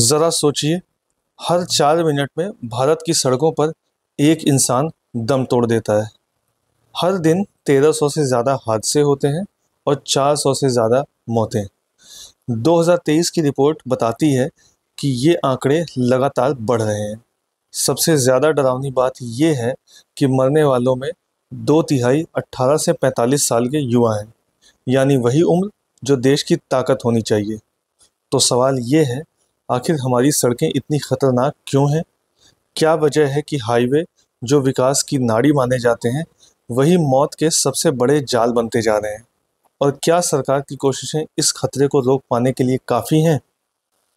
ज़रा सोचिए, हर 4 मिनट में भारत की सड़कों पर एक इंसान दम तोड़ देता है। हर दिन 1300 से ज़्यादा हादसे होते हैं और 400 से ज़्यादा मौतें। 2023 की रिपोर्ट बताती है कि ये आंकड़े लगातार बढ़ रहे हैं। सबसे ज़्यादा डरावनी बात ये है कि मरने वालों में 2/3 18 से 45 साल के युवा हैं, यानी वही उम्र जो देश की ताकत होनी चाहिए। तो सवाल ये है, आखिर हमारी सड़कें इतनी खतरनाक क्यों हैं? क्या वजह है कि हाईवे जो विकास की नाड़ी माने जाते हैं, वही मौत के सबसे बड़े जाल बनते जा रहे हैं? और क्या सरकार की कोशिशें इस खतरे को रोक पाने के लिए काफ़ी हैं?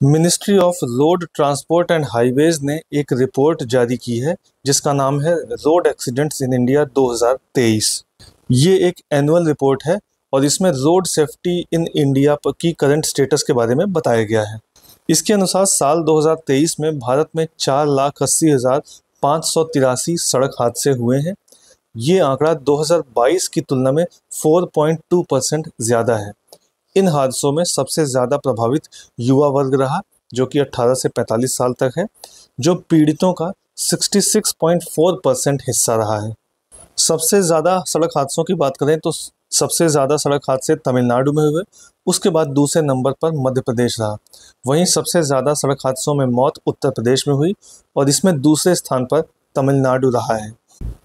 Ministry of road transport and highways ने एक रिपोर्ट जारी की है जिसका नाम है रोड एक्सीडेंट्स इन इंडिया 2023। ये एक एनुअल रिपोर्ट है और इसमें रोड सेफ्टी इन इंडिया की करंट स्टेटस के बारे में बताया गया है। इसके अनुसार साल 2023 में भारत में 4,80,583 सड़क हादसे हुए हैं। ये आंकड़ा 2022 की तुलना में 4.2% ज़्यादा है। इन हादसों में सबसे ज़्यादा प्रभावित युवा वर्ग रहा, जो कि 18 से 45 साल तक है, जो पीड़ितों का 66.4% हिस्सा रहा है। सबसे ज़्यादा सड़क हादसों की बात करें तो सबसे ज़्यादा सड़क हादसे तमिलनाडु में हुए, उसके बाद दूसरे नंबर पर मध्य प्रदेश रहा। वहीं सबसे ज़्यादा सड़क हादसों में मौत उत्तर प्रदेश में हुई और इसमें दूसरे स्थान पर तमिलनाडु रहा है।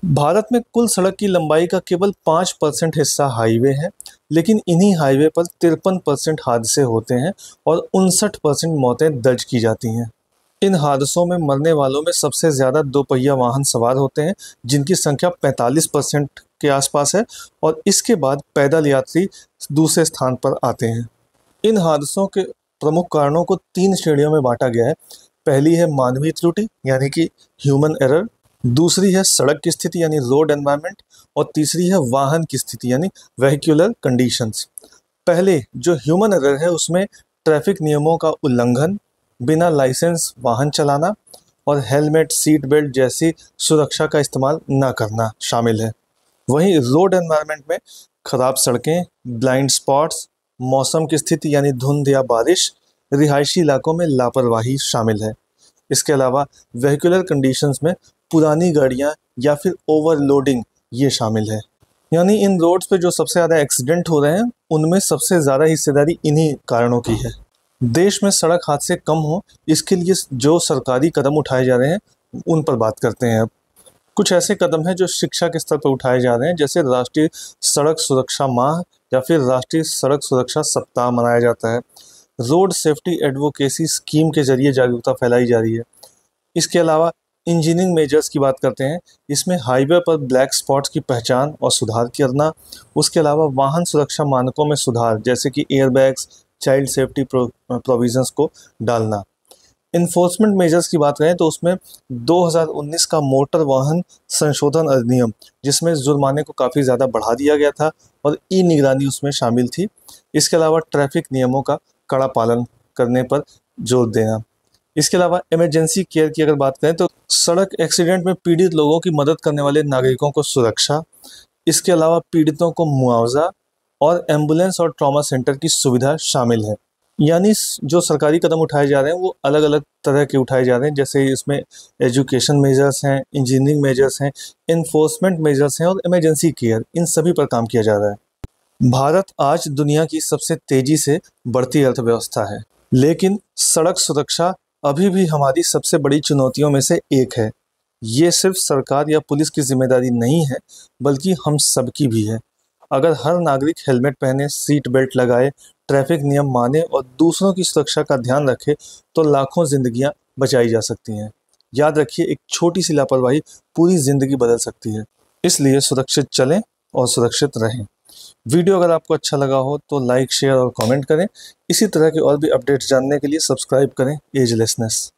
भारत में कुल सड़क की लंबाई का केवल 5% हिस्सा हाईवे है, लेकिन इन्हीं हाईवे पर 53% हादसे होते हैं और 59% मौतें दर्ज की जाती हैं। इन हादसों में मरने वालों में सबसे ज़्यादा दोपहिया वाहन सवार होते हैं, जिनकी संख्या 45% के आसपास है, और इसके बाद पैदल यात्री दूसरे स्थान पर आते हैं। इन हादसों के प्रमुख कारणों को 3 श्रेणियों में बांटा गया है। पहली है मानवीय त्रुटि यानी कि ह्यूमन एरर, दूसरी है सड़क की स्थिति यानी रोड एनवायरनमेंट, और तीसरी है वाहन की स्थिति यानी वेहिकुलर कंडीशंस। पहले जो ह्यूमन एरर है उसमें ट्रैफिक नियमों का उल्लंघन, बिना लाइसेंस वाहन चलाना और हेलमेट, सीट बेल्ट जैसी सुरक्षा का इस्तेमाल न करना शामिल है। वहीं रोड एनवायरनमेंट में खराब सड़कें, ब्लाइंड स्पॉट्स, मौसम की स्थिति यानी धुंध या बारिश, रिहायशी इलाकों में लापरवाही शामिल है। इसके अलावा वेहिकुलर कंडीशंस में पुरानी गाड़ियां या फिर ओवरलोडिंग ये शामिल है। यानी इन रोड्स पे जो सबसे ज़्यादा एक्सीडेंट हो रहे हैं उनमें सबसे ज़्यादा हिस्सेदारी इन्हीं कारणों की है। देश में सड़क हादसे कम हो, इसके लिए जो सरकारी कदम उठाए जा रहे हैं उन पर बात करते हैं अब। कुछ ऐसे कदम हैं जो शिक्षा के स्तर पर उठाए जा रहे हैं, जैसे राष्ट्रीय सड़क सुरक्षा माह या फिर राष्ट्रीय सड़क सुरक्षा सप्ताह मनाया जाता है। रोड सेफ्टी एडवोकेसी स्कीम के जरिए जागरूकता फैलाई जा रही है। इसके अलावा इंजीनियरिंग मेजर्स की बात करते हैं, इसमें हाईवे पर ब्लैक स्पॉट्स की पहचान और सुधार करना, उसके अलावा वाहन सुरक्षा मानकों में सुधार जैसे कि एयरबैग्स, चाइल्ड सेफ्टी प्रोविजंस को डालना। इन्फोर्समेंट मेजर्स की बात करें तो उसमें 2019 का मोटर वाहन संशोधन अधिनियम, जिसमें जुर्माने को काफ़ी ज़्यादा बढ़ा दिया गया था और ई निगरानी उसमें शामिल थी। इसके अलावा ट्रैफिक नियमों का कड़ा पालन करने पर जोर देना। इसके अलावा इमरजेंसी केयर की अगर बात करें तो सड़क एक्सीडेंट में पीड़ित लोगों की मदद करने वाले नागरिकों को सुरक्षा, इसके अलावा पीड़ितों को मुआवजा और एम्बुलेंस और ट्रॉमा सेंटर की सुविधा शामिल है। यानी जो सरकारी कदम उठाए जा रहे हैं वो अलग अलग तरह के उठाए जा रहे हैं, जैसे इसमें एजुकेशन मेजर्स हैं, इंजीनियरिंग मेजर्स हैं, इन्फोर्समेंट मेजर्स हैं और इमरजेंसी केयर, इन सभी पर काम किया जा रहा है। भारत आज दुनिया की सबसे तेजी से बढ़ती अर्थव्यवस्था है, लेकिन सड़क सुरक्षा अभी भी हमारी सबसे बड़ी चुनौतियों में से एक है। ये सिर्फ सरकार या पुलिस की जिम्मेदारी नहीं है, बल्कि हम सबकी भी है। अगर हर नागरिक हेलमेट पहने, सीट बेल्ट लगाए, ट्रैफिक नियम माने और दूसरों की सुरक्षा का ध्यान रखे तो लाखों जिंदगियां बचाई जा सकती हैं। याद रखिए, एक छोटी सी लापरवाही पूरी जिंदगी बदल सकती है। इसलिए सुरक्षित चलें और सुरक्षित रहें। वीडियो अगर आपको अच्छा लगा हो तो लाइक, शेयर और कमेंट करें। इसी तरह के और भी अपडेट्स जानने के लिए सब्सक्राइब करें एजलेसनेस।